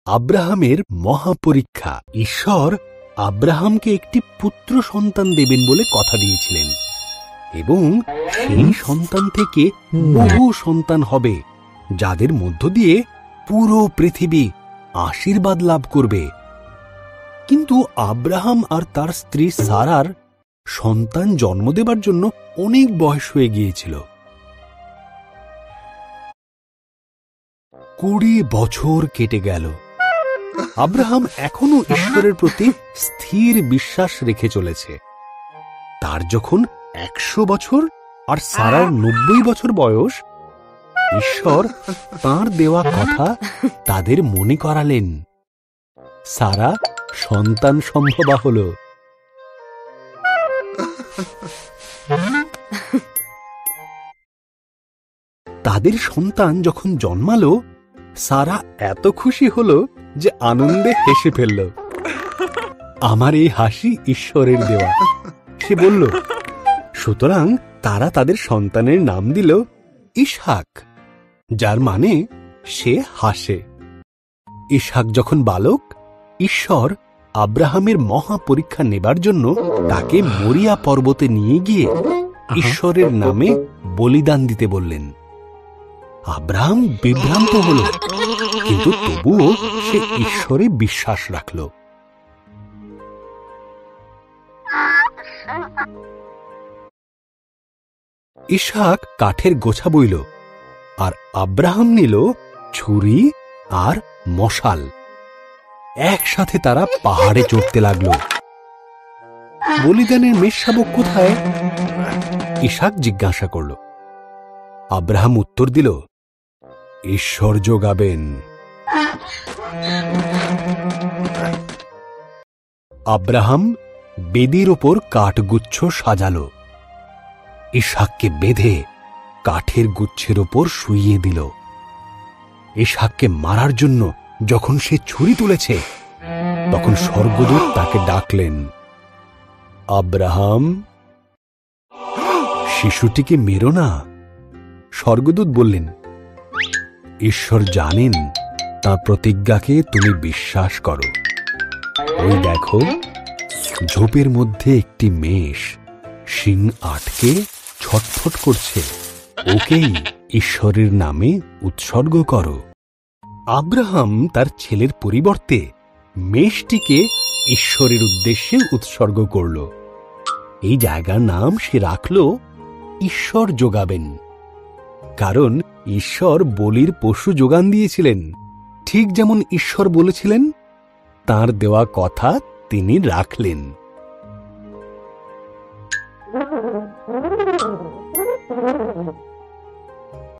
আব্রাহামের মহাপরীক্ষা। ঈশ্বর আব্রাহামকে একটি পুত্র সন্তান দেবেন বলে কথা দিয়েছিলেন এবং সেই সন্তান থেকে বহু সন্তান হবে, যাদের মধ্য দিয়ে পুরো পৃথিবী আশীর্বাদ লাভ করবে। কিন্তু আব্রাহাম আর তার স্ত্রী সারার সন্তান জন্ম দেবার জন্য অনেক বয়স হয়ে গিয়েছিল। 20 বছর কেটে গেল। আব্রাহাম এখনো ঈশ্বরের প্রতি স্থির বিশ্বাস রেখে চলেছে। তার যখন 100 বছর আর সারার 90 বছর বয়স, ঈশ্বর তাঁর দেওয়া কথা তাদের মনে করালেন। সারা সন্তান সম্ভবা হল। তাদের সন্তান যখন জন্মালো, সারা এত খুশি হলো যে আনন্দে হেসে ফেলল। আমার এই হাসি ঈশ্বরের দেওয়া, সে বলল। সুতরাং তারা তাদের সন্তানের নাম দিল ইসহাক, যার মানে সে হাসে। ইসহাক যখন বালক, ঈশ্বর আব্রাহামের মহাপরীক্ষা নেবার জন্য তাকে মরিয়া পর্বতে নিয়ে গিয়ে ঈশ্বরের নামে বলিদান দিতে বললেন। আব্রাহাম বিভ্রান্ত হল, কিন্তু তবুও সে ঈশ্বরে বিশ্বাস রাখল। ইসহাক কাঠের গোছা বইল, আর আব্রাহাম নিল ছুরি আর মশাল। একসাথে তারা পাহাড়ে চড়তে লাগলো। বলিদানের মেষশাবক কোথায়? ইসহাক জিজ্ঞাসা করল। আব্রাহাম উত্তর দিল, ঈশ্বর যোগাবেন। আব্রাহাম বেদির ওপর কাঠগুচ্ছ সাজালো। ইসহাককে বেঁধে কাঠের গুচ্ছের ওপর শুইয়ে দিল। ইসহাককে মারার জন্য যখন সে ছুরি তুলেছে, তখন স্বর্গদূত তাকে ডাকলেন, আব্রাহাম, শিশুটিকে মেরো না। স্বর্গদূত বললেন, ঈশ্বর জানেন তাঁর প্রতিজ্ঞাকে তুমি বিশ্বাস করো। ওই দেখো, ঝোপের মধ্যে একটি মেষ শিং আটকে ছটফট করছে, ওকেই ঈশ্বরের নামে উৎসর্গ করো। আব্রাহাম তার ছেলের পরিবর্তে মেষটিকে ঈশ্বরের উদ্দেশ্যে উৎসর্গ করল। এই জায়গার নাম সে রাখল ঈশ্বর যোগাবেন, কারণ ঈশ্বর বলির পশু যোগান দিয়েছিলেন। ঠিক যেমন ঈশ্বর বলেছিলেন, তাঁর দেওয়া কথা তিনি রাখলেন।